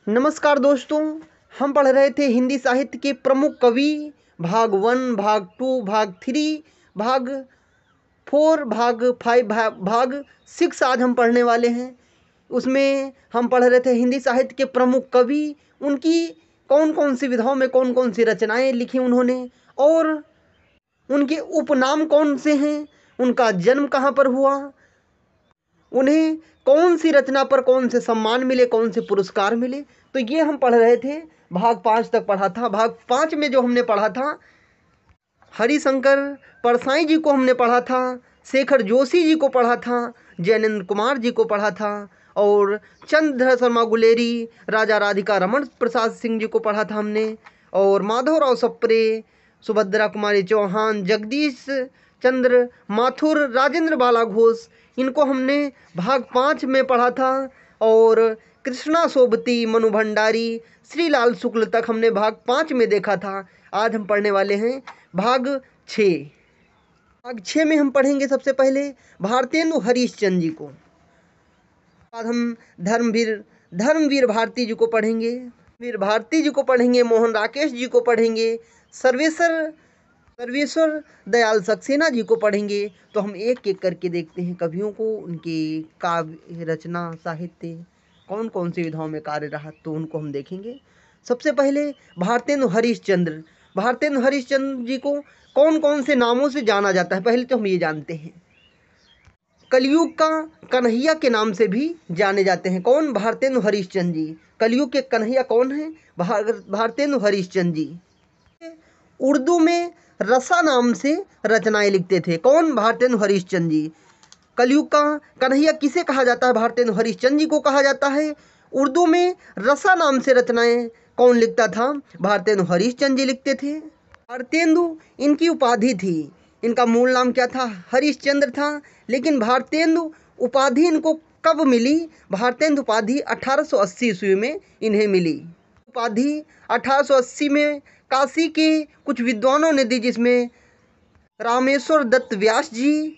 नमस्कार दोस्तों, हम पढ़ रहे थे हिंदी साहित्य के प्रमुख कवि। भाग 1, भाग 2, भाग 3, भाग 4, भाग 5, भाग 6 आज हम पढ़ने वाले हैं। उसमें हम पढ़ रहे थे हिंदी साहित्य के प्रमुख कवि, उनकी कौन कौन सी विधाओं में कौन कौन सी रचनाएं लिखी उन्होंने, और उनके उपनाम कौन से हैं, उनका जन्म कहाँ पर हुआ, उन्हें कौन सी रचना पर कौन से सम्मान मिले, कौन से पुरस्कार मिले। तो ये हम पढ़ रहे थे। भाग 5 तक पढ़ा था। भाग 5 में जो हमने पढ़ा था, हरिशंकर परसाई जी को हमने पढ़ा था, शेखर जोशी जी को पढ़ा था, जैनेन्द्र कुमार जी को पढ़ा था, और चंद्र शर्मा गुलेरी, राजा राधिका रमन प्रसाद सिंह जी को पढ़ा था हमने, और माधवराव सप्रे, सुभद्रा कुमारी चौहान, जगदीश चंद्र माथुर, राजेंद्र बाला घोष, इनको हमने भाग 5 में पढ़ा था। और कृष्णा सोबती, मनु भंडारी, श्रीलाल शुक्ल तक हमने भाग 5 में देखा था। आज हम पढ़ने वाले हैं भाग 6। भाग 6 में हम पढ़ेंगे सबसे पहले भारतेंदु हरिश्चंद्र जी को। बाद हम धर्मवीर भारती जी को पढ़ेंगे, वीर भारती जी को पढ़ेंगे, मोहन राकेश जी को पढ़ेंगे, सर्वेश्वर दयाल सक्सेना जी को पढ़ेंगे। तो हम एक एक करके देखते हैं कवियों को, उनके काव्य रचना साहित्य कौन कौन सी विधाओं में कार्य रहा, तो उनको हम देखेंगे। सबसे पहले भारतेंदु हरिश्चंद्र जी को कौन कौन से नामों से जाना जाता है, पहले तो हम ये जानते हैं। कलयुग का कन्हैया के नाम से भी जाने जाते हैं। कौन? भारतेंदु हरिश्चंद्र जी। कलयुग के कन्हैया कौन है? भारतेंदु हरिश्चंद्र जी। उर्दू में रसा नाम से रचनाएं लिखते थे। कौन? भारतेंदु हरिश्चंद्र जी। कलयुग का कन्हैया किसे कहा जाता है? भारतेंदु हरिश्चंद्र जी को कहा जाता है। उर्दू में रसा नाम से रचनाएं कौन लिखता था? भारतेंदु हरिश्चंद्र जी लिखते थे। भारतेंदु इनकी उपाधि थी। इनका मूल नाम क्या था? हरिश्चंद्र था। लेकिन भारतेंदु उपाधि इनको कब मिली? भारतेंदु उपाधि 1880 ईस्वी में इन्हें मिली। उपाधि 1880 में काशी के कुछ विद्वानों ने दी, जिसमें रामेश्वर दत्त व्यास जी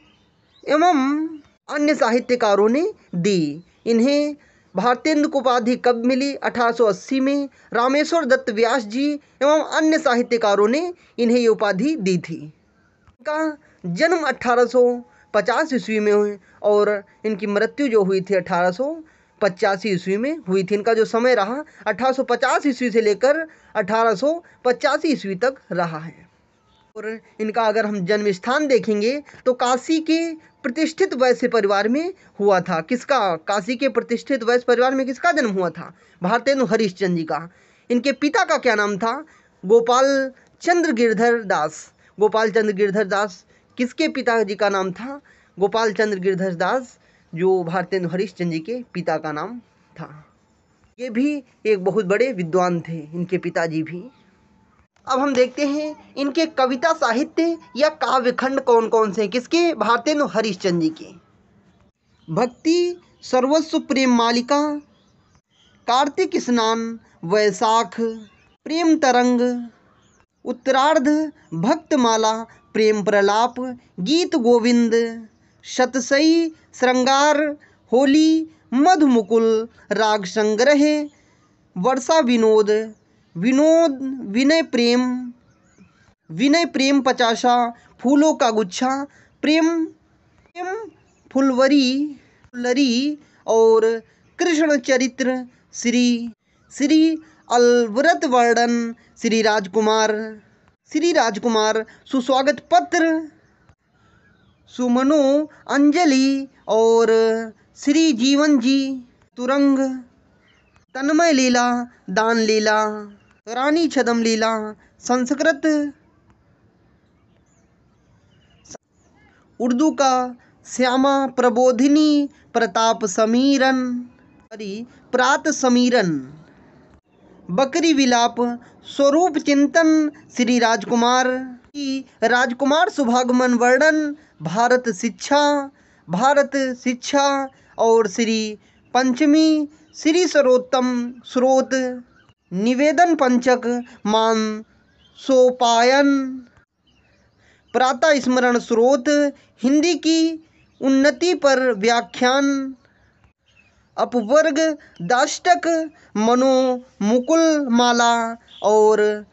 एवं अन्य साहित्यकारों ने दी। इन्हें भारतेंदु को उपाधि कब मिली? 1880 में रामेश्वर दत्त व्यास जी एवं अन्य साहित्यकारों ने इन्हें ये उपाधि दी थी। इनका जन्म 1850 ईस्वी में हुई और इनकी मृत्यु जो हुई थी 1885 ईस्वी में हुई थी। इनका जो समय रहा 1850 ईस्वी से लेकर 1885 ईस्वी तक रहा है। और इनका अगर हम जन्म स्थान देखेंगे तो काशी के प्रतिष्ठित वैश्य परिवार में हुआ था। किसका? काशी के प्रतिष्ठित वैश्य परिवार में किसका जन्म हुआ था? भारतेंदु हरिश्चंद्र जी का। इनके पिता का क्या नाम था? गोपाल चंद्र गिरधर दास। गोपाल चंद्र गिरधर दास किसके पिताजी का नाम था? गोपाल चंद्र गिरधर दास, जो भारतेंदु हरिश्चंद्र जी के पिता का नाम था। ये भी एक बहुत बड़े विद्वान थे, इनके पिताजी भी। अब हम देखते हैं इनके कविता साहित्य या काव्यखंड कौन कौन से हैं। किसके? भारतेंदु हरिश्चंद्र जी के। भक्ति सर्वस्व प्रेम मालिका, कार्तिक स्नान, वैशाख, प्रेम तरंग, उत्तरार्ध, भक्तमाला, प्रेम प्रलाप, गीत गोविंद, शतसई, श्रृंगार, होली, मधुमुकुल, राग संग्रह, वर्षा विनोद, विनय प्रेम पचासा, फूलों का गुच्छा, प्रेम फुलवरी और कृष्ण चरित्र, श्री अलवृत वर्णन, श्री राजकुमार, सुस्वागत पत्र, सुमनो अंजलि और श्री जीवन जी, तुरंग, तन्मय लीला, दान लीला, रानी छदम लीला, संस्कृत, उर्दू का श्यामा प्रबोधिनी, प्रताप समीरन, प्रात समीरन, बकरी विलाप, स्वरूप चिंतन, श्री राजकुमार सुभागमन वर्णन, भारत शिक्षा और श्री पंचमी, श्री सर्वोत्तम स्रोत, निवेदन पंचक, मान सोपायन, प्रातः स्मरण स्रोत, हिंदी की उन्नति पर व्याख्यान, अपवर्ग, दाष्टक, मनोमुकुल माला और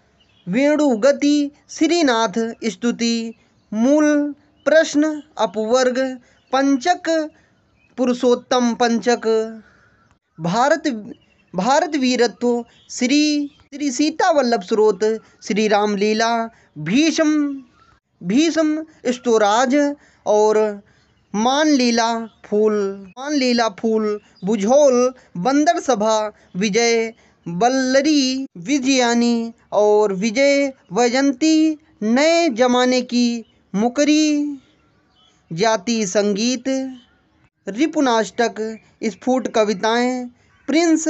वेणुगति, श्रीनाथ स्तुति, मूल प्रश्न, अपवर्ग, पंचक, पुरुषोत्तम पंचक, भारत वीरत्व, श्री श्री सीता वल्लभ स्रोत, श्री रामलीला, भीष्म स्तोराज और मानलीला फूल, बुझौल, बंदर सभा, विजय वल्लरी, विजयानी और विजय वैजंती, नए जमाने की मुकरी, जाति संगीत, रिपुनाष्टक, स्फुट कविताएं, प्रिंस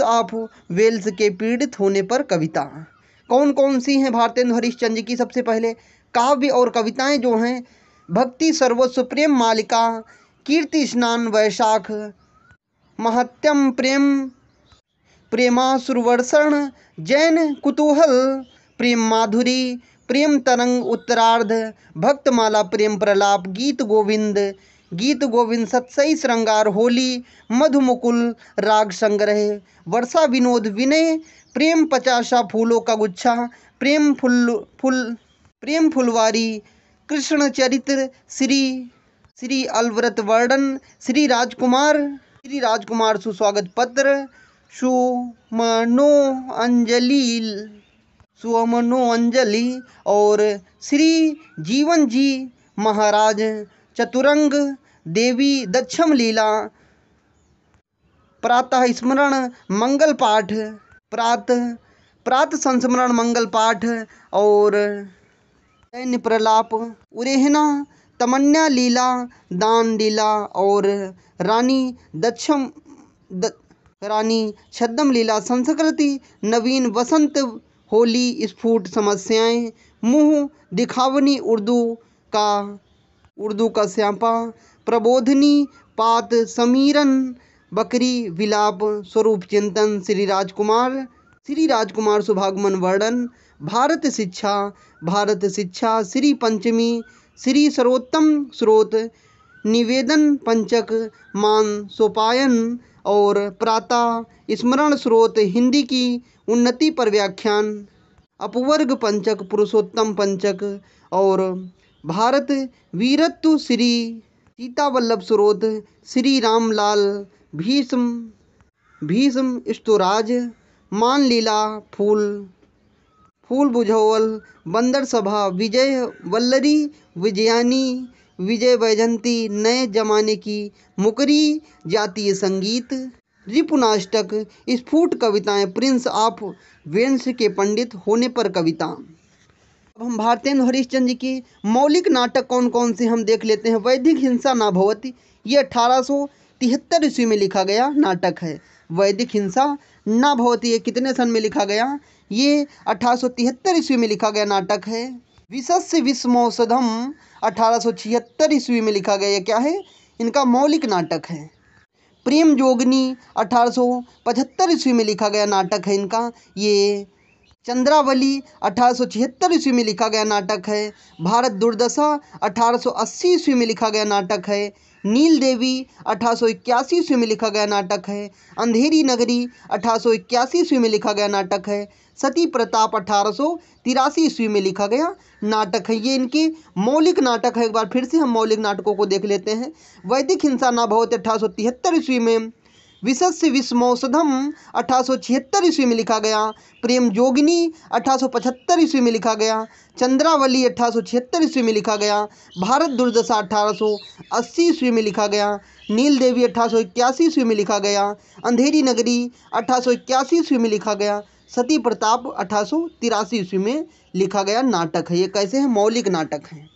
ऑफ वेल्स के पीड़ित होने पर कविता। कौन कौन सी हैं भारतेंदु हरिश्चंद्र की? सबसे पहले काव्य और कविताएं जो हैं, भक्ति सर्वस्व, प्रेम मालिका, कीर्ति स्नान, वैशाख, महत्यम, प्रेमासुरवर्षण, जैन कुतूहल, प्रेम माधुरी, प्रेम तरंग, उत्तरार्ध, भक्तमाला, प्रेम प्रलाप, गीत गोविंद, सत्सई श्रृंगार, होली, मधुमुकुल, राग संग्रह, वर्षा विनोद, विनय, प्रेम पचासा, फूलों का गुच्छा, प्रेम फुलवारी, कृष्ण चरित्र, श्री अलव्रत वर्णन, श्री राजकुमार सुस्वागत पत्र, सुमनो अंजलि और श्री जीवन जी महाराज, चतुरंग, देवी दक्षम लीला, प्रातः स्मरण, मंगल पाठ, प्रातः संस्मरण, मंगल पाठ और दैन्य प्रलाप, उरेहना, तमन्या लीला, दान लीला और रानी छद्म लीला, संस्कृति, नवीन वसंत, होली, स्फुट समस्याएं, मुंह दिखावनी, उर्दू का स्यापा, प्रबोधनी, पात समीरन, बकरी, विलाप, स्वरूप चिंतन, श्री राजकुमार शुभागमन वर्णन, भारत शिक्षा, श्री पंचमी, श्री सर्वोत्तम स्रोत, निवेदन पंचक, मान सोपायन और प्रातः स्मरण स्रोत, हिंदी की उन्नति पर व्याख्यान, अपवर्ग पंचक, पुरुषोत्तम पंचक और भारत वीरत्व, श्री सीता वल्लभ स्रोत, श्री रामलाल, भीष्म स्तोराज, मान लीला, फूल बुझौल, बंदर सभा, विजय वल्लरी, विजयानी, विजय वैजंती, नए जमाने की मुकरी, जातीय संगीत, रिपुनाष्टक, स्फुट कविताएं, प्रिंस ऑफ वेल्स के पंडित होने पर कविता। अब हम भारतेंदु हरिश्चंद्र की मौलिक नाटक कौन कौन से हम देख लेते हैं। वैदिक हिंसा न भवति, ये 1873 ईस्वी में लिखा गया नाटक है। वैदिक हिंसा न भवति ये कितने सन में लिखा गया? ये 1873 ईस्वी में लिखा गया नाटक है। विशस्य विषमौषधम 1876 ईस्वी में लिखा गया। ये क्या है? इनका मौलिक नाटक है। प्रेम जोगनी 1875 ईस्वी में लिखा गया नाटक है इनका। ये चंद्रावली 1876 ईस्वी में लिखा गया नाटक है। भारत दुर्दशा 1880 ईस्वी में लिखा गया नाटक है। नील देवी 1881 ईस्वी में लिखा गया नाटक है। अंधेरी नगरी 1881 ईस्वी में लिखा गया नाटक है। सती प्रताप 1883 ईस्वी में लिखा गया नाटक है। ये इनके मौलिक नाटक है। एक बार फिर से हम मौलिक नाटकों को देख लेते हैं। वैदिक हिंसा न भवति 1873 ईस्वी में। विशस्य विषमौषधम 1876 ईस्वी में लिखा गया। प्रेम जोगिनी 1875 ईस्वी में लिखा गया। चंद्रावली 1876 ईस्वी में लिखा गया। भारत दुर्दशा 1880 ईस्वी में लिखा गया। नील देवी 1881 ईस्वी में लिखा गया। अंधेरी नगरी 1881 ईस्वी में लिखा गया। सती प्रताप 1883 ईस्वी में लिखा गया नाटक है। ये कैसे हैं? मौलिक नाटक हैं।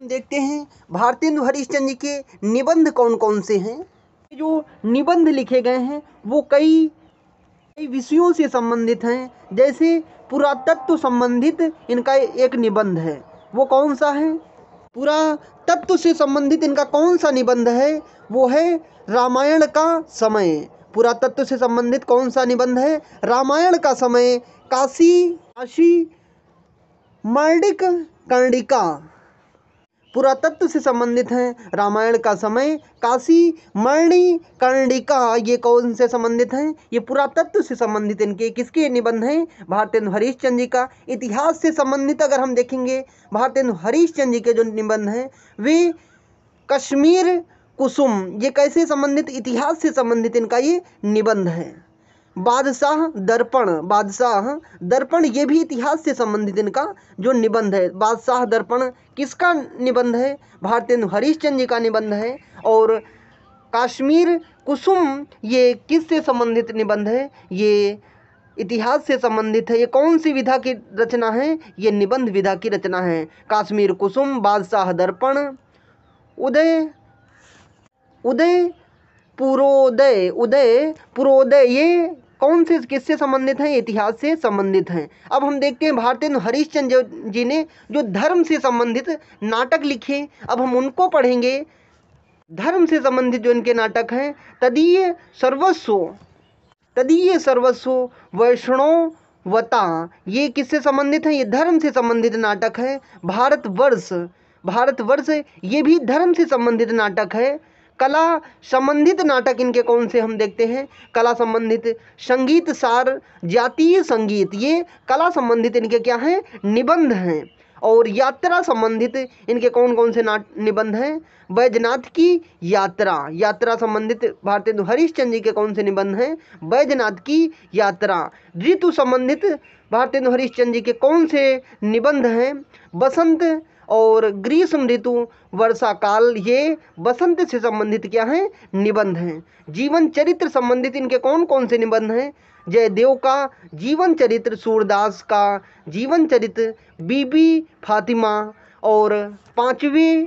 देखते हैं भारतेंदु हरिश्चंद्र के निबंध कौन कौन से हैं। जो निबंध लिखे गए हैं वो कई विषयों से संबंधित हैं। जैसे पुरातत्व संबंधित इनका एक निबंध है। वो कौन सा है? पुरातत्व से संबंधित इनका कौन सा निबंध है? वो है रामायण का समय। पुरातत्व से संबंधित कौन सा निबंध है? रामायण का समय। काशी मर्डिक कर्णिका पुरातत्व से संबंधित हैं। रामायण का समय, काशी, मणि कर्णिका, ये कौन से संबंधित हैं? ये पुरातत्व से संबंधित इनके किसके निबंध हैं? भारतेंदु हरीशचंद्र जी का। इतिहास से संबंधित अगर हम देखेंगे भारतेंदु हरीशचंद्र जी के जो निबंध हैं वे कश्मीर कुसुम, ये कैसे संबंधित? इतिहास से संबंधित इनका ये निबंध है। बादशाह दर्पण, बादशाह दर्पण ये भी इतिहास से संबंधित इनका जो निबंध है। बादशाह दर्पण किसका निबंध है? भारतेंदु हरीशचंद्र जी का निबंध है। और कश्मीर कुसुम ये किससे संबंधित निबंध है? ये इतिहास से संबंधित है। ये कौन सी विधा की रचना है? ये निबंध विधा की रचना है। कश्मीर कुसुम, बादशाह दर्पण, उदय पुरोदय, उदय पुरोदय, ये कौन से किससे संबंधित हैं? इतिहास से संबंधित हैं। अब हम देखते हैं भारतेंदु हरीशचंद्र जी ने जो धर्म से संबंधित नाटक लिखे, अब हम उनको पढ़ेंगे। धर्म से संबंधित जो इनके नाटक हैं, तदीय सर्वस्व वैष्णवता, ये किससे संबंधित हैं? ये धर्म से संबंधित नाटक है। भारतवर्ष ये भी धर्म से संबंधित नाटक है। कला संबंधित नाटक इनके कौन से हम देखते हैं? कला संबंधित संगीत सार, जातीय संगीत, ये कला संबंधित इनके क्या हैं? निबंध हैं। और यात्रा संबंधित इनके कौन कौन से निबंध हैं? बैजनाथ की यात्रा, यात्रा संबंधित भारतेंदु हरीशचंद्र जी के कौन से निबंध हैं? बैजनाथ की यात्रा। ऋतु संबंधित भारतेंदु हरीशचंद्र जी के कौन से निबंध हैं? बसंत और ग्रीष्म ऋतु, वर्षा काल, ये बसंत से संबंधित क्या हैं? निबंध हैं। जीवन चरित्र संबंधित इनके कौन कौन से निबंध हैं? जयदेव का जीवन चरित्र, सूरदास का जीवन चरित्र, बीबी फातिमा और पांचवें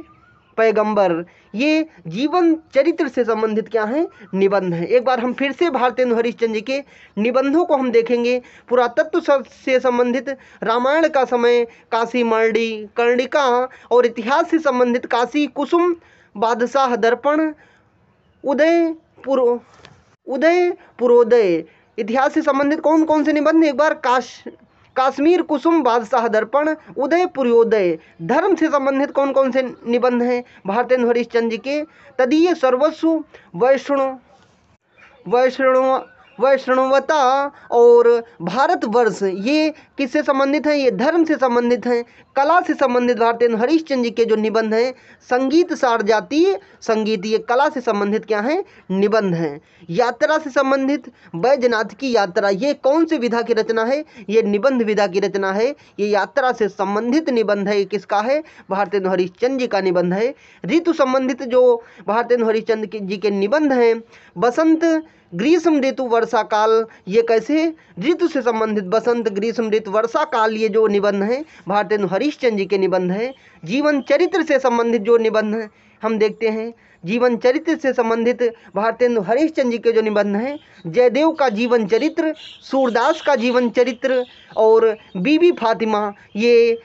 पैगंबर, ये जीवन चरित्र से संबंधित क्या हैं? निबंध हैं। एक बार हम फिर से भारतेंदु हरीशचंद्र जी के निबंधों को हम देखेंगे। पुरातत्व से संबंधित रामायण का समय, काशी मणि कर्णिका, और इतिहास से संबंधित काशी कुसुम, बादशाह दर्पण, उदय पुरोदय। इतिहास से संबंधित कौन कौन से निबंध? एक बार कश्मीर कुसुम, बादशाह दर्पण, उदय पुरोदय। धर्म से संबंधित कौन कौन से निबंध हैं भारतेंदु हरीशचंद्र जी के? तदीय सर्वस्व वैष्णवता और भारतवर्ष, ये किससे संबंधित हैं? ये धर्म से संबंधित हैं। कला से संबंधित भारतेंदु हरीशचंद्र जी के जो निबंध हैं, संगीत सार, जातीय संगीत, ये कला से संबंधित क्या हैं? निबंध हैं। यात्रा से संबंधित बैजनाथ की यात्रा, ये कौन सी विधा की रचना है? ये निबंध विधा की रचना है। ये यात्रा से संबंधित निबंध है। ये किसका है? भारतेंदु हरीशचंद्र जी का निबंध है। ऋतु संबंधित जो भारतेंदु हरीशचंद्र जी के निबंध हैं, बसंत ग्रीष्म ऋतु वर्षा काल, ये कैसे? ऋतु से संबंधित बसंत ग्रीष्म ऋतु वर्षा काल, ये जो निबंध हैं भारतेंदु हरीशचंद्र जी के निबंध हैं। जीवन चरित्र से संबंधित जो निबंध हैं हम देखते हैं, जीवन चरित्र से संबंधित भारतेंदु हरीशचंद्र जी के जो निबंध हैं, जयदेव का जीवन चरित्र, सूरदास का जीवन चरित्र और बीबी फातिमा, ये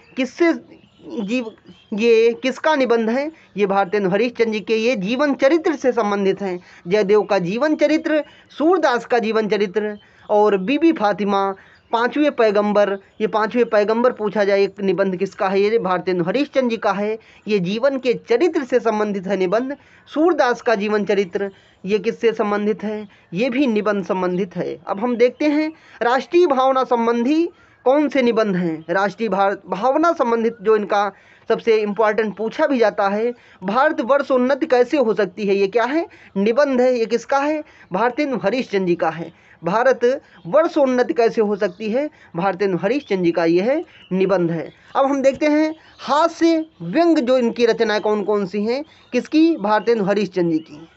किसका निबंध है? ये भारतेंदु हरीशचंद्र जी के ये जीवन चरित्र से संबंधित हैं। जयदेव का जीवन चरित्र, सूरदास का जीवन चरित्र और बीबी फातिमा, पांचवें पैगंबर, ये पांचवें पैगंबर पूछा जाए एक निबंध किसका है? ये भारतेंदु हरीशचंद्र जी का है। ये जीवन के चरित्र से संबंधित है निबंध। सूरदास का जीवन चरित्र, ये किससे संबंधित है? ये भी निबंध संबंधित है। अब हम देखते हैं राष्ट्रीय भावना संबंधी कौन से निबंध हैं। राष्ट्रीय भावना संबंधित जो इनका सबसे इम्पोर्टेंट पूछा भी जाता है, भारतवर्ष उन्नति कैसे हो सकती है, ये क्या है? निबंध है। ये किसका है? भारतेंदु हरीशचंद्र जी का है। भारत वर्ष उन्नति कैसे हो सकती है? भारतेंदु हरीशचंद्र जी का ये है निबंध है। अब हम देखते हैं हास्य व्यंग जो इनकी रचनाएं कौन कौन सी हैं, किसकी? भारतेंदु हरीशचंद्र जी की।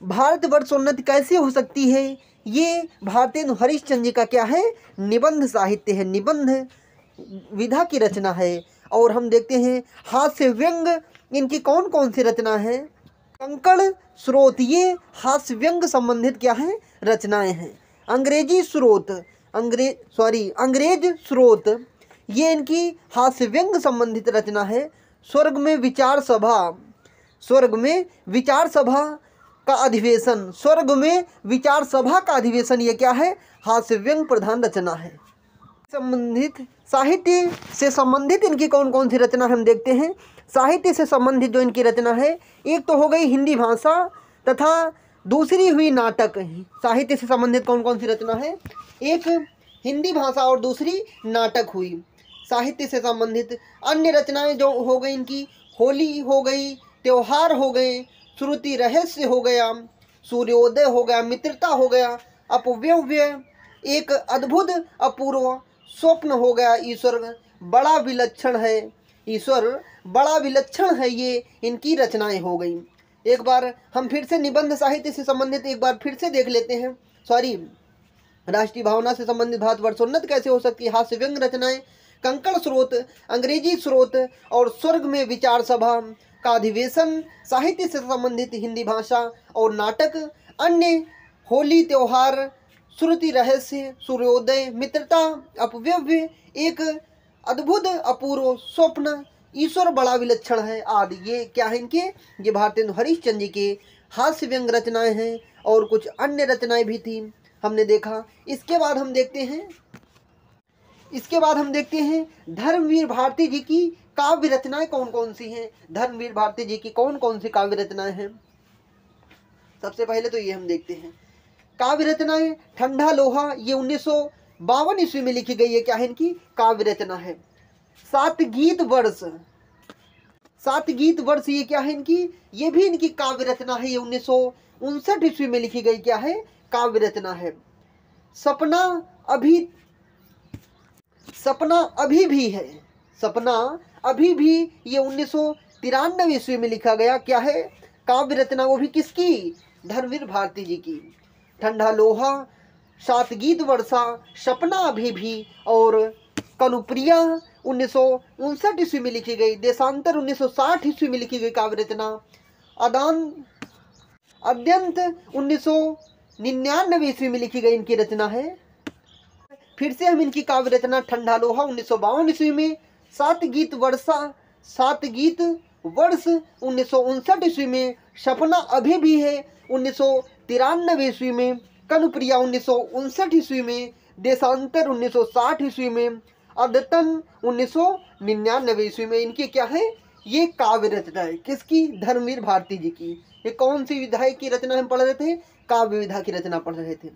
भारतवर्ष उन्नति कैसे हो सकती है, ये भारतेंदु हरीशचंद्र जी का क्या है? निबंध साहित्य है, निबंध विधा की रचना है। और हम देखते हैं हास्य व्यंग इनकी कौन कौन सी रचना है? कंकड़ स्रोत, ये हास्य व्यंग संबंधित क्या है? रचनाएं हैं। अंग्रेज स्रोत, ये इनकी हास्य व्यंग संबंधित रचना है। स्वर्ग में विचार सभा, का अधिवेशन, स्वर्ग में विचार सभा का अधिवेशन, ये क्या है? हास्य व्यंग प्रधान रचना है। संबंधित साहित्य से संबंधित इनकी कौन कौन सी रचना हम देखते हैं। साहित्य से संबंधित जो इनकी रचना है, एक तो हो गई हिंदी भाषा तथा दूसरी हुई नाटक। साहित्य से संबंधित कौन कौन सी रचना है? एक हिंदी भाषा और दूसरी नाटक हुई। साहित्य से संबंधित अन्य रचनाएं जो हो गई इनकी, होली हो गई, त्योहार हो गए, श्रुति रहस्य हो गया, सूर्योदय हो गया, मित्रता हो गया, अपव्यव्य, एक अद्भुत अपूर्व स्वप्न हो गया, ईश्वर बड़ा विलक्षण है, ईश्वर बड़ा विलक्षण है, ये इनकी रचनाएं हो गई। एक बार हम फिर से निबंध साहित्य से संबंधित एक बार फिर से देख लेते हैं। राष्ट्रीय भावना से संबंधित भारतवर्षोन्नत कैसे हो सकती है, हास्य व्यंग रचनाएं, कंकड़ स्रोत, अंग्रेजी स्रोत और स्वर्ग में विचार सभा का अधिवेशन, साहित्य से संबंधित हिंदी भाषा और नाटक, अन्य होली, त्योहार, श्रुति रहस्य, सूर्योदय, मित्रता, अपव्यव्य, एक अद्भुत अपूर्व स्वप्न, ईश्वर बड़ा विलक्षण है आदि। ये क्या है इनके? ये भारतेंदु हरिश्चंद्र जी के हास्य व्यंग रचनाएं हैं और कुछ अन्य रचनाएं भी थी, हमने देखा। इसके बाद हम देखते हैं धर्मवीर भारती जी की काव्य रचनाएं कौन कौन सी हैं। धर्मवीर भारती जी की कौन कौन सी काव्य रचनाएं हैं? सबसे पहले तो ये हम देखते हैं काव्य रचनाएं। ठंडा लोहा, ये 1952 ईस्वी में लिखी गई है, क्या है इनकी? काव्य रचना है। सात गीत वर्ष, ये क्या है इनकी? ये भी इनकी काव्य रचना है, ये 1959 ईस्वी में लिखी गई, क्या है? काव्य रचना है। सपना अभी भी, ये 1993 ईस्वी में लिखा गया, क्या है? काव्य रचना, वो भी किसकी? धर्मवीर भारती जी की। ठंडा लोहा, सात गीत वर्षा, सपना अभी भी और कनुप्रिया 1959 ईस्वी में लिखी गई। देशांतर 1960 ईस्वी में लिखी गई काव्य रचना। अद्यंत 1999 ईस्वी में लिखी गई इनकी रचना है। फिर से हम इनकी काव्य रचना ठंडा लोहा 1952 ईस्वी में, सात गीत वर्ष 1959 ईस्वी में, सपना अभी भी है 1993 ईस्वी में, कनुप्रिया 1959 ईस्वी में, देशांतर 1960 ईस्वी में, अद्यतन 1999 ईस्वी में। इनकी क्या है? ये काव्य रचना है, किसकी? धर्मवीर भारती जी की। ये कौन सी विधा की रचना हम पढ़ रहे थे? काव्य विधा की रचना पढ़ रहे थे।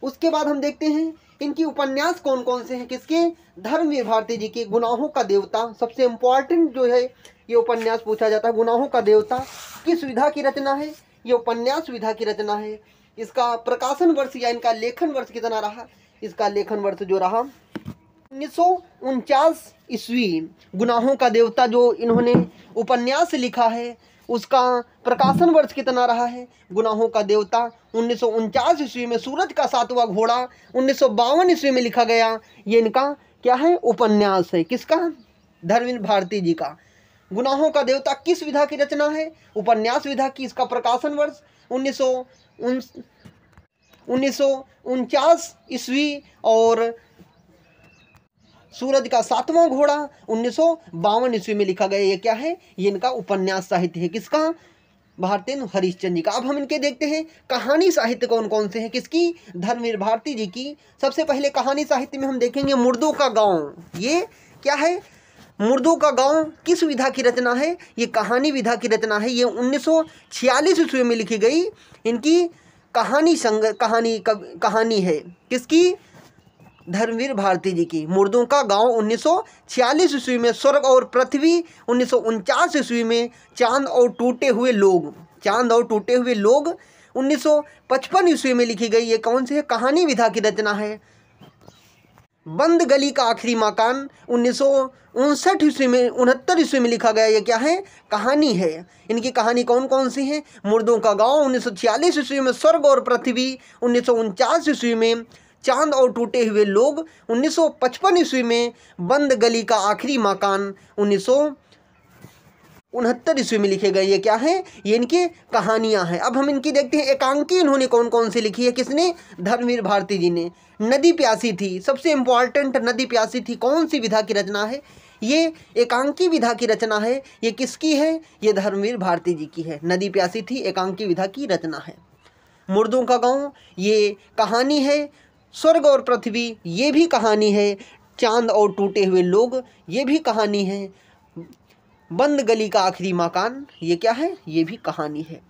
उसके बाद हम देखते हैं इनकी उपन्यास कौन कौन से हैं, किसके? धर्मवीर भारती जी के। गुनाहों का देवता सबसे इम्पोर्टेंट जो है ये उपन्यास पूछा जाता है। गुनाहों का देवता किस विधा की रचना है? ये उपन्यास विधा की रचना है। इसका प्रकाशन वर्ष या इनका लेखन वर्ष कितना रहा? इसका लेखन वर्ष जो रहा 1949 ईस्वी। गुनाहों का देवता जो इन्होंने उपन्यास लिखा है उसका प्रकाशन वर्ष कितना रहा है? गुनाहों का देवता 1949 ईस्वी में। सूरज का सातवां घोड़ा 1952 ईस्वी में लिखा गया। ये इनका क्या है? उपन्यास है। किसका? धर्मवीर भारती जी का। गुनाहों का देवता किस विधा की रचना है? उपन्यास विधा की। इसका प्रकाशन वर्ष 1949 ईस्वी और सूरज का सातवां घोड़ा 1952 ईस्वी में लिखा गया। ये क्या है? ये इनका उपन्यास साहित्य है। किसका? भारतेंदु हरिश्चंद्र जी का। अब हम इनके देखते हैं कहानी साहित्य कौन कौन से हैं, किसकी? धर्मवीर भारती जी की। सबसे पहले कहानी साहित्य में हम देखेंगे मुर्दों का गांव। ये क्या है? मुर्दों का गांव किस विधा की रचना है? ये कहानी विधा की रचना है। ये 1946 ईस्वी में लिखी गई इनकी कहानी है। किसकी? धर्मवीर भारती जी की। मुर्दों का गांव 1946 ईस्वी में। स्वर्ग और पृथ्वी 1949 ईस्वी में। चांद और टूटे हुए लोग 1955 ईस्वी में लिखी गई। ये कौन सी है? कहानी विधा की रचना है। बंद गली का आखिरी मकान 1959 ईस्वी में 69 ईस्वी में लिखा गया। ये क्या है? कहानी है। इनकी कहानी कौन कौन सी है? मुर्दों का गांव 1946 ईस्वी में। स्वर्ग और पृथ्वी 1949 ईस्वी में। चांद और टूटे हुए लोग 1955 ईस्वी में। बंद गली का आखिरी मकान 1969 ईस्वी में लिखे गए। ये क्या है? ये इनकी कहानियां हैं। अब हम इनकी देखते हैं एकांकी इन्होंने कौन कौन सी लिखी है। किसने? धर्मवीर भारती जी ने। नदी प्यासी थी, सबसे इम्पॉर्टेंट नदी प्यासी थी। कौन सी विधा की रचना है? ये एकांकी विधा की रचना है। ये किसकी है? ये धर्मवीर भारती जी की है। नदी प्यासी थी एकांकी विधा की रचना है। मुर्दों का गांव ये कहानी है। स्वर्ग और पृथ्वी ये भी कहानी है। चांद और टूटे हुए लोग ये भी कहानी है। बंद गली का आखिरी मकान ये क्या है? ये भी कहानी है।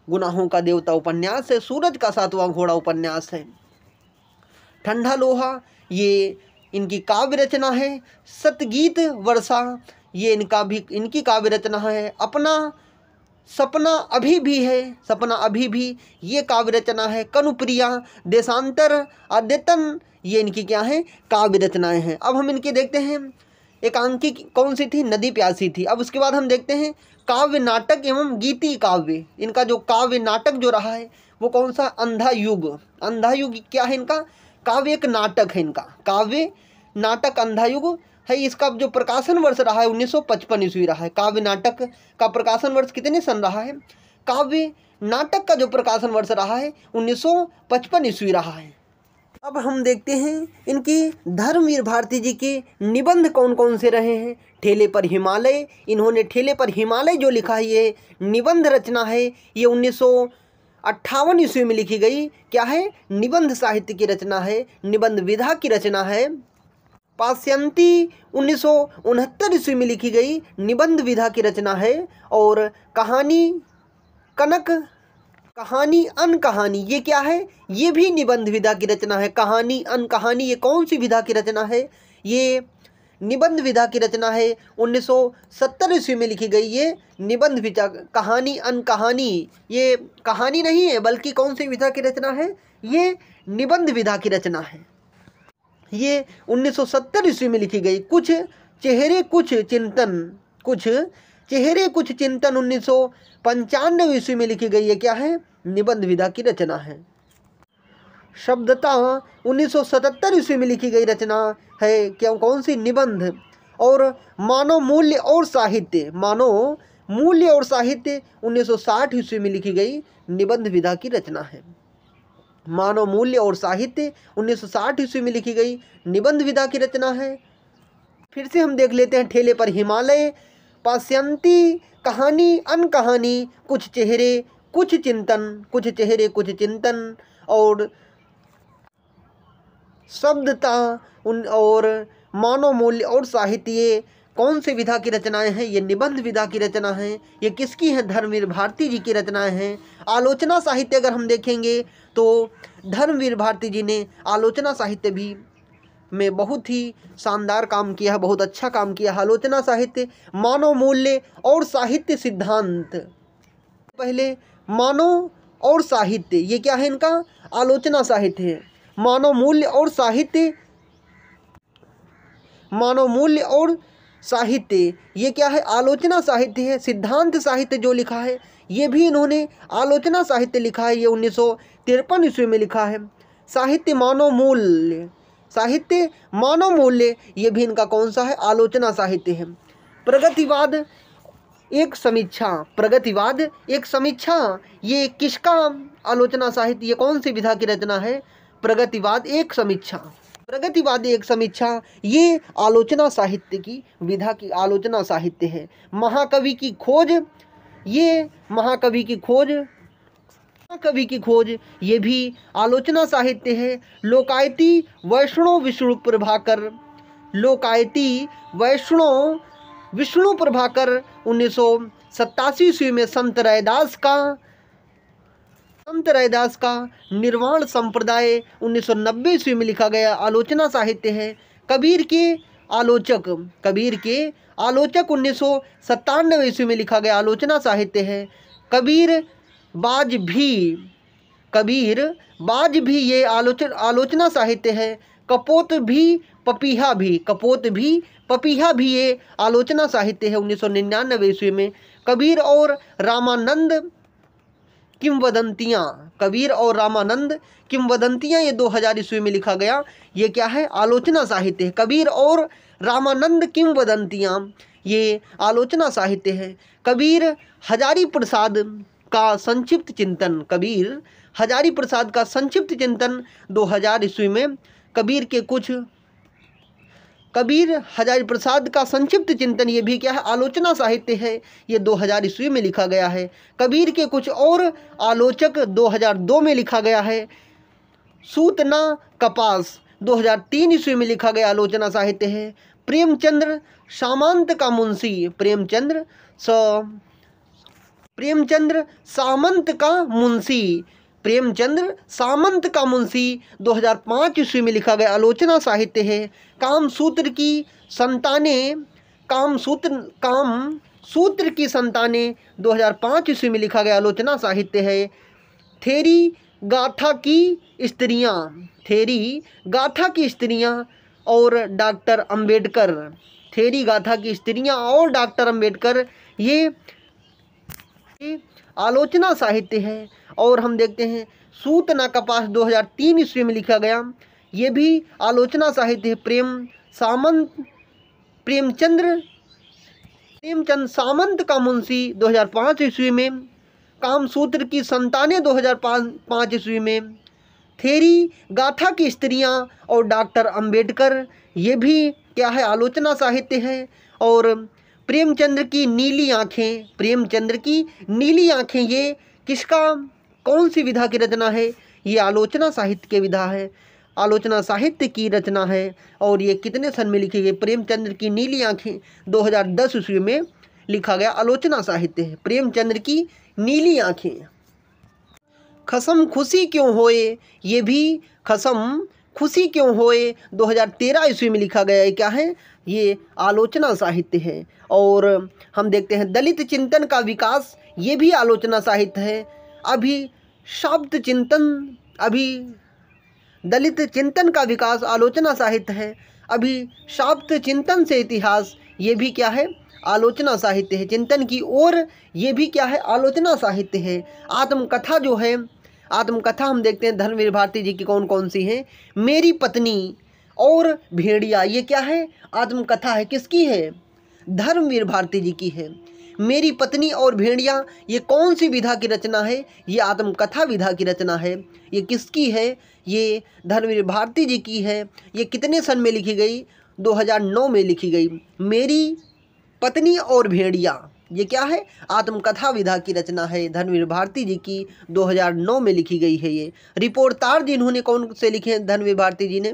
गुनाहों का देवता उपन्यास है। सूरज का सातवां घोड़ा उपन्यास है। ठंडा लोहा ये इनकी काव्य रचना है। सतगीत वर्षा ये इनकी काव्य रचना है। अपना सपना अभी भी है, सपना अभी भी ये काव्य रचना है। कनुप्रिया, देशांतर, अद्यतन ये इनकी क्या है? काव्य रचनाएं हैं। अब हम इनके देखते हैं। एकांकी कौन सी थी? नदी प्यासी थी। अब उसके बाद हम देखते हैं काव्य नाटक एवं गीति काव्य। इनका जो काव्य नाटक जो रहा है वो कौन सा? अंधा युग। अंधा युग क्या है इनका? काव्य एक नाटक है इनका। काव्य नाटक अंधा युग है। इसका जो प्रकाशन वर्ष रहा है 1955 ईस्वी रहा है। काव्य नाटक का प्रकाशन वर्ष कितने सन रहा है? काव्य नाटक का जो प्रकाशन वर्ष रहा है 1955 ईस्वी रहा है। अब हम देखते हैं इनकी धर्मवीर भारती जी के निबंध कौन कौन से रहे हैं। ठेले पर हिमालय, इन्होंने ठेले पर हिमालय जो लिखा है ये निबंध रचना है। ये 1958 ईस्वी में लिखी गई क्या है? निबंध साहित्य की रचना है, निबंध विधा की रचना है। पाश्यंती 1969 ईस्वी में लिखी गई निबंध विधा की रचना है। और कहानी कनक, कहानी अनकहानी ये क्या है? ये भी निबंध विधा की रचना है। कहानी अनकहानी ये कौन सी विधा की रचना है? ये निबंध विधा की रचना है। 1970 ईस्वी में लिखी गई ये निबंध विधा। कहानी अनकहानी ये कहानी नहीं है बल्कि कौन सी विधा की रचना है? ये निबंध विधा की रचना है। ये 1970 ईस्वी में लिखी गई। कुछ चेहरे कुछ चिंतन, कुछ चेहरे कुछ चिंतन 1995 ईस्वी में लिखी गई। ये क्या है? निबंध विधा की रचना है। शब्दता 1977 ईस्वी में लिखी गई रचना है। क्या कौन सी? निबंध। और मानव मूल्य और साहित्य, मानव मूल्य और साहित्य 1960 ईस्वी में लिखी गई निबंध विधा की रचना है। मानव मूल्य और साहित्य 1960 ईस्वी में लिखी गई निबंध विधा की रचना है। फिर से हम देख लेते हैं ठेले पर हिमालय, पाश्यंती, कहानी अनकहानी, कुछ चेहरे कुछ चिंतन, कुछ चेहरे कुछ चिंतन और शब्दता और मानव मूल्य और साहित्य कौन सी विधा की रचनाएं हैं? ये निबंध विधा की रचना है। ये किसकी है? धर्मवीर भारती जी की रचनाएं हैं। आलोचना साहित्य अगर हम देखेंगे तो धर्मवीर भारती जी ने आलोचना साहित्य भी में बहुत ही शानदार काम किया है, बहुत अच्छा काम किया है। आलोचना साहित्य, मानव मूल्य और साहित्य सिद्धांत। पहले मानव और साहित्य ये क्या है इनका? आलोचना साहित्य है। मानव मूल्य और साहित्य, मानव मूल्य और साहित्य ये क्या है? आलोचना साहित्य है। सिद्धांत साहित्य जो लिखा है ये भी इन्होंने आलोचना साहित्य लिखा है। ये 1953 ईस्वी में लिखा है। साहित्य मानव मूल्य, साहित्य मानव मूल्य ये भी इनका कौन सा है? आलोचना साहित्य है। प्रगतिवाद एक समीक्षा, प्रगतिवाद एक समीक्षा ये किसका आलोचना साहित्य? ये कौन सी विधा की रचना है? प्रगतिवाद एक समीक्षा। प्रगतिवाद एक समीक्षा ये आलोचना साहित्य की विधा की आलोचना साहित्य है। महाकवि की खोज, ये महाकवि की खोज, महाकवि की खोज ये भी आलोचना साहित्य है। लोकायती वैष्णव विष्णु प्रभाकर, लोकायती वैष्णव विष्णु प्रभाकर 1987 ईस्वी में संत रैदास का निर्वाण संप्रदाय 1990 ईस्वी में लिखा गया आलोचना साहित्य है। कबीर के आलोचक, कबीर के आलोचक 1997 ईस्वी में लिखा गया आलोचना साहित्य है। कबीर बाज भी ये आलोचना साहित्य है। कपोत भी पपीहा भी, कपोत भी पपीहा भी ये आलोचना साहित्य है 1999 ईस्वी में। कबीर और रामानंद किंवदंतियाँ, कबीर और रामानंद किंवदंतियाँ ये 2000 ईस्वी में लिखा गया। ये क्या है? आलोचना साहित्य है। कबीर और रामानंद किंवदंतियाँ ये आलोचना साहित्य है। कबीर हजारी प्रसाद का संक्षिप्त चिंतन, कबीर हजारी प्रसाद का संक्षिप्त चिंतन 2000 ईस्वी में। कबीर कबीर हजारी प्रसाद का संक्षिप्त चिंतन, ये भी क्या है, आलोचना साहित्य है। ये 2000 ईस्वी में लिखा गया है। कबीर के कुछ और आलोचक 2002 में लिखा गया है। सूतना कपास 2003 ईस्वी में लिखा गया आलोचना साहित्य है। प्रेमचंद्र सामंत का मुंशी, प्रेमचंद्र सामंत का मुंशी, प्रेमचंद्र सामंत का मुंशी 2005 ईस्वी में लिखा गया आलोचना साहित्य है। कामसूत्र की संतानें 2005 ईस्वी में लिखा गया आलोचना साहित्य है। थेरी गाथा की स्त्रियां और डॉक्टर अंबेडकर, थेरी गाथा की स्त्रियां और डॉक्टर अंबेडकर, ये आलोचना साहित्य है। और हम देखते हैं सूतना कपास 2003 ईस्वी में लिखा गया, ये भी आलोचना साहित्य है। प्रेमचंद सामंत का मुंशी 2005 ईस्वी में। कामसूत्र की संतानें 2005 ईस्वी में। थेरी गाथा की स्त्रियां और डॉक्टर अंबेडकर, ये भी क्या है, आलोचना साहित्य है। और प्रेमचंद्र की नीली आँखें, ये किसका, कौन सी विधा की रचना है, ये आलोचना साहित्य की विधा है, आलोचना साहित्य की रचना है। और ये कितने सन में लिखी गई, प्रेमचंद्र की नीली आँखें 2010 ईस्वी में लिखा गया आलोचना साहित्य है। प्रेमचंद्र की नीली आँखें। खसम खुशी क्यों होए, ये भी खसम खुशी क्यों होए 2013 ईस्वी में लिखा गया है, क्या है, ये आलोचना साहित्य है। और हम देखते हैं दलित चिंतन का विकास, ये भी आलोचना साहित्य है। दलित चिंतन का विकास आलोचना साहित्य है। अभिशाप्त चिंतन से इतिहास, ये भी क्या है, आलोचना साहित्य है। चिंतन की ओर, ये भी क्या है, आलोचना साहित्य है। आत्मकथा जो है, आत्मकथा हम देखते हैं धर्मवीर भारती जी की कौन कौन सी हैं। मेरी पत्नी और भेड़िया, ये क्या है, आत्मकथा है। किसकी है, धर्मवीर भारती जी की है। मेरी पत्नी और भेड़िया, ये कौन सी विधा की रचना है, ये आत्मकथा विधा की रचना है। ये किसकी है, ये धर्मवीर भारती जी की है। ये कितने सन में लिखी गई, 2009 में लिखी गई। मेरी पत्नी और भेड़िया, ये क्या है, आत्मकथा विधा की रचना है, धर्मवीर भारती जी की 2009 में लिखी गई है। ये रिपोर्टाज इन्होंने कौन से लिखे हैं, धर्मवीर भारती जी ने,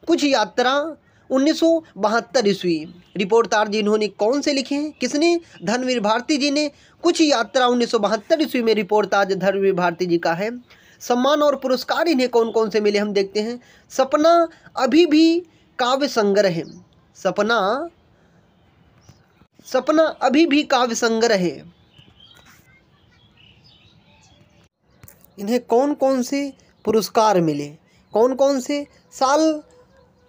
कुछ यात्रा 1972 ईस्वी। रिपोर्टाज इन्होंने कौन से लिखे हैं, किसने, धर्मवीर भारती जी ने। कुछ यात्रा 1972 ईस्वी में रिपोर्टाज धर्मवीर भारती जी का है। सम्मान और पुरस्कार इन्हें कौन कौन से मिले, हम देखते हैं। सपना अभी भी काव्य संग्रह है, सपना अभी भी काव्य संग्रह है। इन्हें कौन कौन से पुरस्कार मिले, कौन कौन से,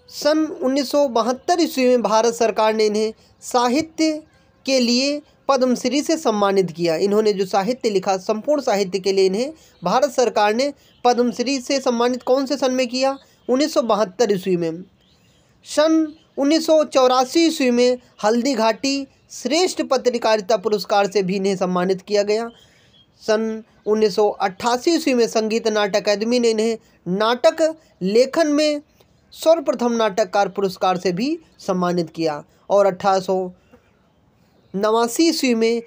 सन 1972 ईस्वी में भारत सरकार ने इन्हें साहित्य के लिए पद्मश्री से सम्मानित किया। इन्होंने जो साहित्य लिखा, संपूर्ण साहित्य के लिए इन्हें भारत सरकार ने पद्मश्री से सम्मानित कौन से सन में किया, 1972 ईस्वी में। सन 1984 ईस्वी में हल्दी घाटी श्रेष्ठ पत्रकारिता पुरस्कार से भी इन्हें सम्मानित किया गया। सन 1988 ईस्वी में संगीत नाटक अकादमी ने इन्हें नाटक लेखन में सर्वप्रथम नाटककार पुरस्कार से भी सम्मानित किया। और 1889 ईस्वी में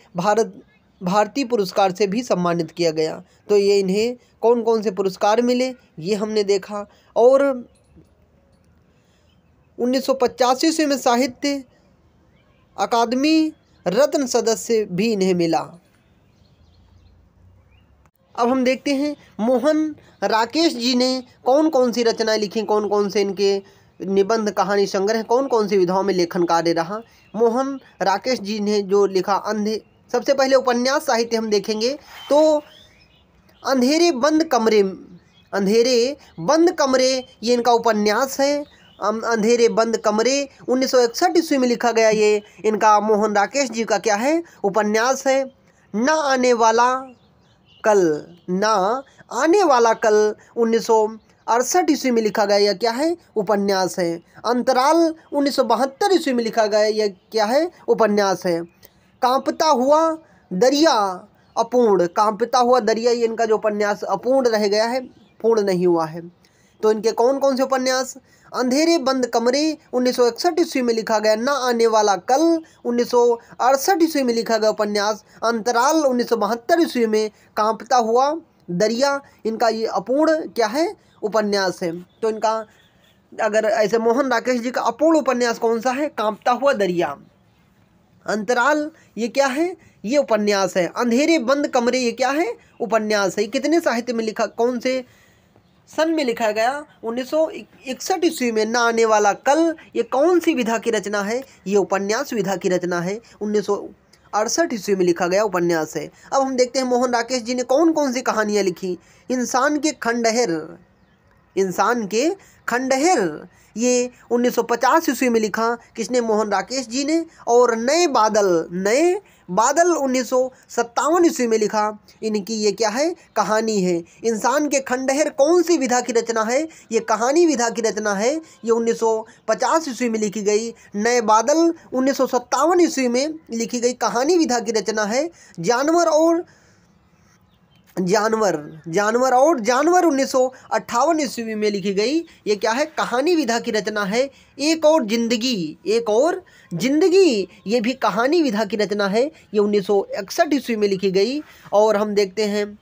भारतीय पुरस्कार से भी सम्मानित किया गया। तो ये इन्हें कौन कौन से पुरस्कार मिले, ये हमने देखा। और 1985 ईस्वी में साहित्य अकादमी रत्न सदस्य भी इन्हें मिला। अब हम देखते हैं मोहन राकेश जी ने कौन कौन सी रचनाएं लिखी, कौन कौन से इनके निबंध, कहानी संग्रह, कौन कौन सी विधाओं में लेखन कार्य रहा। मोहन राकेश जी ने जो लिखा, सबसे पहले उपन्यास साहित्य हम देखेंगे तो अंधेरे बंद कमरे ये इनका उपन्यास है। अंधेरे बंद कमरे 1961 ईस्वी में लिखा गया, ये इनका मोहन राकेश जी का क्या है, उपन्यास है। ना आने वाला कल 1968 ईस्वी में लिखा गया, यह क्या है, उपन्यास है। अंतराल 1972 ईस्वी में लिखा गया, यह क्या है, उपन्यास है। कांपता हुआ दरिया अपूर्ण, ये इनका जो उपन्यास अपूर्ण रह गया है, पूर्ण नहीं हुआ है। तो इनके कौन कौन से उपन्यास? अंधेरे बंद कमरे 1961 ईस्वी में लिखा गया, ना आने वाला कल 1968 ईस्वी में लिखा गया उपन्यास, अंतराल 1972 ईस्वी में, कांपता हुआ दरिया इनका ये अपूर्ण क्या है उपन्यास है। तो इनका अगर ऐसे मोहन राकेश जी का अपूर्ण उपन्यास कौन सा है? कांपता हुआ दरिया। अंतराल ये क्या है? ये उपन्यास है। अंधेरे बंद कमरे ये क्या है? उपन्यास है। ये कितने साहित्य में लिखा, कौन से सन में लिखा गया? 1961 ईस्वी में। ना आने वाला कल ये कौन सी विधा की रचना है? ये उपन्यास विधा की रचना है, 1968 ईस्वी में लिखा गया उपन्यास है। अब हम देखते हैं मोहन राकेश जी ने कौन कौन सी कहानियाँ लिखी। इंसान के खंडहर, इंसान के खंडहर ये 1950 ईस्वी में लिखा, किसने? मोहन राकेश जी ने। और नए बादल 1957 ईस्वी में लिखा। इनकी ये क्या है? कहानी है। इंसान के खंडहर कौन सी विधा की रचना है? ये कहानी विधा की रचना है, ये 1950 ईस्वी में लिखी गई। नए बादल 1957 ईस्वी में लिखी गई कहानी विधा की रचना है। जानवर 1958 ईस्वी में लिखी गई, ये क्या है? कहानी विधा की रचना है। एक और जिंदगी ये भी कहानी विधा की रचना है, ये 1961 ईस्वी में लिखी गई। और हम देखते हैं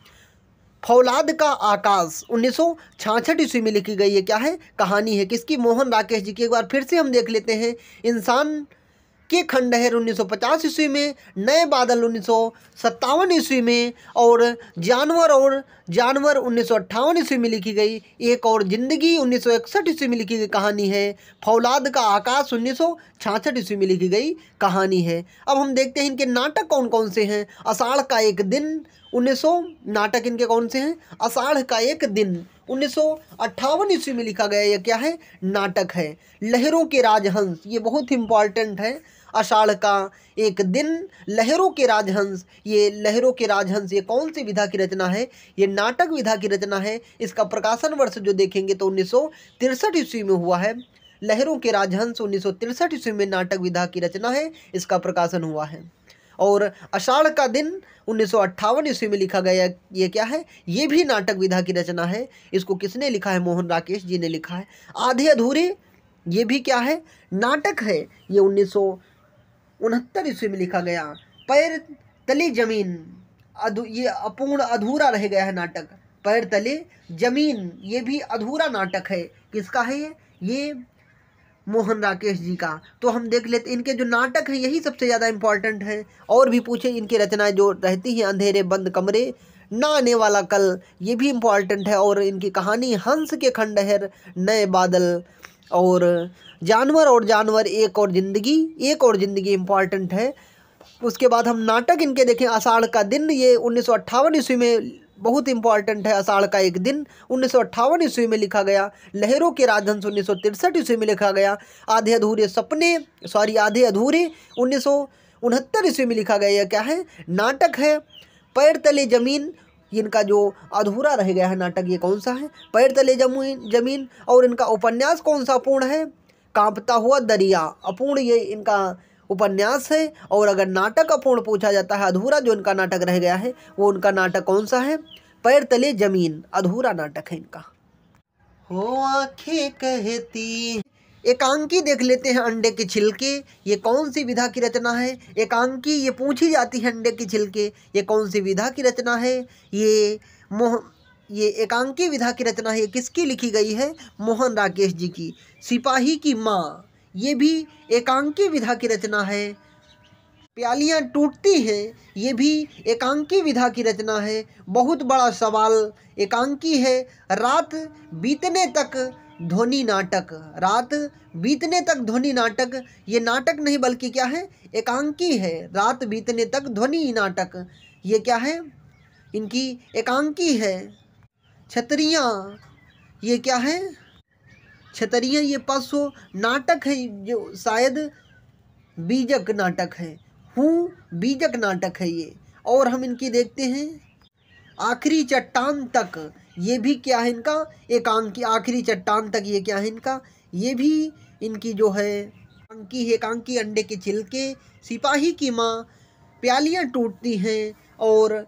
फौलाद का आकाश 1966 ईस्वी में लिखी गई, ये क्या है? कहानी है। किसकी? मोहन राकेश जी की। एक बार फिर से हम देख लेते हैं। इंसान के खंडहर 1950 ईस्वी में, नए बादल 1957 ईस्वी में, और जानवर 1958 ईस्वी में लिखी गई। एक और जिंदगी 1961 ईस्वी में लिखी गई कहानी है। फौलाद का आकाश 1966 ईस्वी में लिखी गई कहानी है। अब हम देखते हैं इनके नाटक कौन कौन से हैं। आषाढ़ का एक दिन 1900 नाटक इनके कौन से हैं? आषाढ़ का एक दिन 1958 ईस्वी में लिखा गया, यह क्या है? नाटक है। लहरों के राजहंस ये बहुत इंपॉर्टेंट है। आषाढ़ का एक दिन, लहरों के राजहंस, ये लहरों के राजहंस ये कौन सी विधा की रचना है? ये नाटक विधा की रचना है। इसका प्रकाशन वर्ष जो देखेंगे तो 1963 ईस्वी में हुआ है। लहरों के राजहंस 1963 ईस्वी में नाटक विधा की रचना है, इसका प्रकाशन हुआ है। और आषाढ़ का दिन 1958 ईस्वी में लिखा गया, ये क्या है? ये भी नाटक विधा की रचना है। इसको किसने लिखा है? मोहन राकेश जी ने लिखा है। आधे अधूरे ये भी क्या है? नाटक है। ये 1969 ईस्वी में लिखा गया। पैर तले जमीन ये अपूर्ण अधूरा रह गया है नाटक। पैर तले जमीन ये भी अधूरा नाटक है। किसका है ये? मोहन राकेश जी का। तो हम देख लेते इनके जो नाटक हैं यही सबसे ज़्यादा इम्पॉर्टेंट है। और भी पूछे इनकी रचनाएं जो रहती हैं, अंधेरे बंद कमरे, ना आने वाला कल ये भी इम्पॉर्टेंट है। और इनकी कहानी हंस के खंडहर, नए बादल, और जानवर एक और जिंदगी इम्पॉर्टेंट है। उसके बाद हम नाटक इनके देखें। आषाढ़ का दिन ये 1958 ईस्वी में बहुत इंपॉर्टेंट है। आषाढ़ का एक दिन 1958 ईस्वी में लिखा गया। लहरों के राजहंस 1963 ईस्वी में लिखा गया। आधे अधूरे 1969 ईस्वी में लिखा गया। यह क्या है? नाटक है। पैर तले जमीन इनका जो अधूरा रह गया है नाटक, ये कौन सा है? पैर तले जमीन। और इनका उपन्यास कौन सा अपूर्ण है? कांपता हुआ दरिया अपूर्ण ये इनका उपन्यास है। और अगर नाटक अपूर्ण पूछा जाता है, अधूरा जो इनका नाटक रह गया है, वो उनका नाटक कौन सा है? पैर तले जमीन, अधूरा नाटक है इनका। हो आंखें कहती। एकांकी देख लेते हैं। अंडे के छिलके ये कौन सी विधा की रचना है? एकांकी ये पूछी जाती है। अंडे के छिलके ये कौन सी विधा की रचना है? ये एकांकी विधा की रचना है। ये किसकी लिखी गई है? मोहन राकेश जी की। सिपाही की माँ ये भी एकांकी विधा की रचना है। प्यालियाँ टूटती हैं ये भी एकांकी विधा की रचना है। बहुत बड़ा सवाल एकांकी है। रात बीतने तक ध्वनि नाटक ये नाटक नहीं बल्कि क्या है? एकांकी है। रात बीतने तक ध्वनि नाटक ये क्या है? इनकी एकांकी है। छतरियाँ ये क्या है? छतरियाँ ये पशु नाटक है, जो शायद बीजक नाटक है। बीजक नाटक है ये। और हम इनकी देखते हैं। आखिरी चट्टान तक ये भी क्या है? इनका एकांकी। आखिरी चट्टान तक ये क्या है? इनका ये भी इनकी जो है एकांकी है। एकांकी अंडे के छिलके, सिपाही की माँ, प्यालियाँ टूटती हैं, और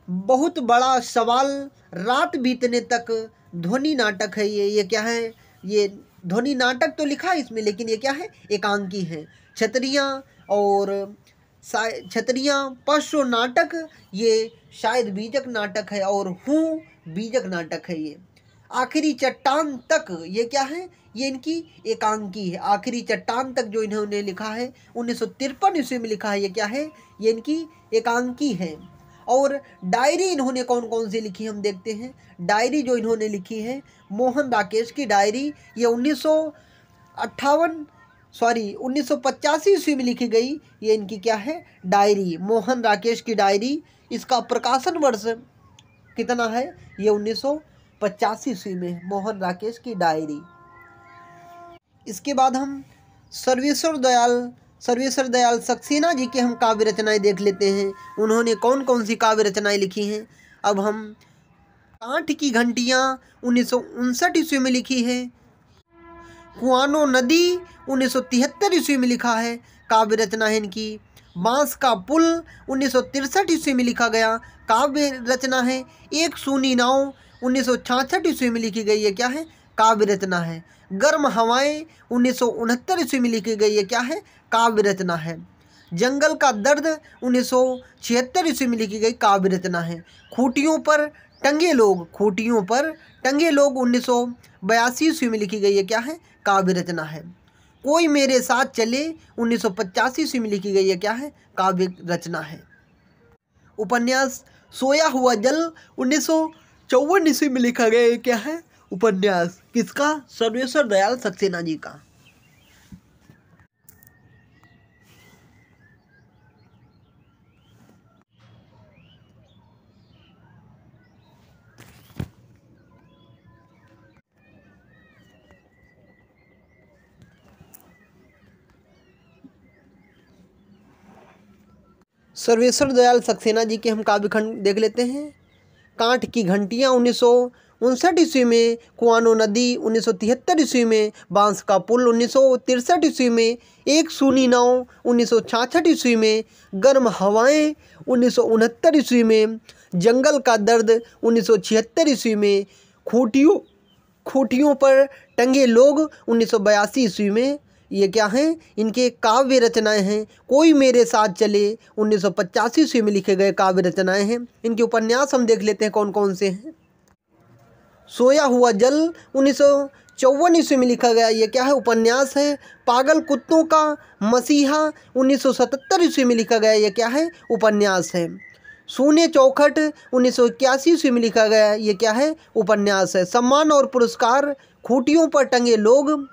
बहुत बड़ा सवाल, रात बीतने तक ध्वनि नाटक है ये क्या है? ये ध्वनि नाटक तो लिखा है इसमें, लेकिन ये क्या है? एकांकी है। क्षत्रियाँ और क्षत्रियाँ पश्व नाटक ये शायद बीजक नाटक है, और हूँ बीजक नाटक है ये। आखिरी चट्टान तक ये क्या है? ये इनकी एकांकी है। आखिरी चट्टान तक जो इन्होंने लिखा है 1953 ईस्वी में लिखा है, ये क्या है? ये इनकी एकांकी है। और डायरी इन्होंने कौन कौन सी लिखी हम देखते हैं। डायरी जो इन्होंने लिखी है, मोहन राकेश की डायरी, ये 1985 ईस्वी में लिखी गई। ये इनकी क्या है? डायरी, मोहन राकेश की डायरी। इसका प्रकाशन वर्ष कितना है? ये 1985 ईस्वी में मोहन राकेश की डायरी। इसके बाद हम सर्वेश्वर दयाल सक्सेना जी के हम काव्य रचनाएं देख लेते हैं। उन्होंने कौन कौन सी काव्य रचनाएं लिखी हैं। अब हम कांठ की घंटियाँ 1959 ईस्वी में लिखी है। कुआनो नदी 1973 ईस्वी में लिखा है, काव्य रचना है इनकी। बांस का पुल 1963 ईस्वी में लिखा गया, काव्य रचना है। एक सूनी नाव 1966 ईस्वी में लिखी गई, ये क्या है? काव्य रचना है। गर्म हवाएं 1969 ईस्वी में लिखी गई, ये क्या है? काव्य रचना है। जंगल का दर्द 1976 ईस्वी में लिखी गई, काव्य रचना है। खूंटियों पर टंगे लोग 1982 ईस्वी में लिखी गई, ये क्या है? काव्य रचना है। कोई मेरे साथ चले 1985 ईस्वी में लिखी गई, ये क्या है? काव्य रचना है। उपन्यास सोया हुआ जल 1954 ईस्वी में लिखा गया, ये क्या है? उपन्यास किसका? सर्वेश्वर दयाल सक्सेना जी का। सर्वेश्वर दयाल सक्सेना जी के हम काव्यखंड देख लेते हैं। कांठ की घंटियाँ 1959 ईस्वी में, कुआनो नदी 1973 ईस्वी में, बांस का पुल 1963 ईस्वी में, एक सूनी नाव 1966 ईस्वी में, गर्म हवाएं 1969 ईस्वी में, जंगल का दर्द 1976 ईस्वी में, खूंटियों पर टंगे लोग 1982 ईस्वी में, ये क्या हैं? इनके काव्य रचनाएं हैं। कोई मेरे साथ चले 1985 ईस्वी में लिखे गए काव्य रचनाएं हैं। इनके उपन्यास हम देख लेते हैं कौन कौन से हैं। सोया हुआ जल 1954 ईस्वी में लिखा गया, ये क्या है? उपन्यास है। पागल कुत्तों का मसीहा 1977 ईस्वी में लिखा गया, ये क्या है? उपन्यास है। शून्य चौखट 1981 ईस्वी में लिखा गया, ये क्या है? उपन्यास है। सम्मान और पुरस्कार, खूंटियों पर टंगे लोग,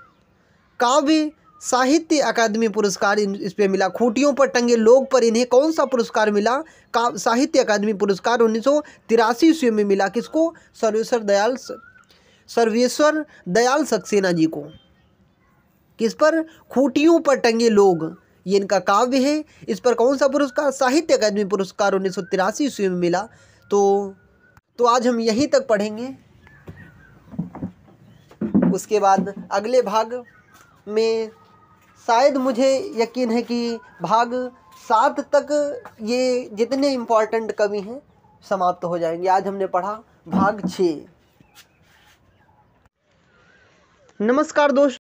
काव्य साहित्य अकादमी पुरस्कार इस पे मिला। खूंटियों पर टंगे लोग पर इन्हें कौन सा पुरस्कार मिला? साहित्य अकादमी पुरस्कार 1983 ईस्वी में मिला। किसको? सर्वेश्वर दयाल सक्सेना जी को। किस पर? खूंटियों पर टंगे लोग, ये इनका काव्य है। इस पर कौन सा पुरस्कार? साहित्य अकादमी पुरस्कार 1983 ईस्वी में मिला। तो आज हम यहीं तक पढ़ेंगे। उसके बाद अगले भाग में शायद मुझे यकीन है कि भाग 7 तक ये जितने इम्पोर्टेंट कवि हैं समाप्त हो जाएंगे। आज हमने पढ़ा भाग 6। नमस्कार दोस्तों।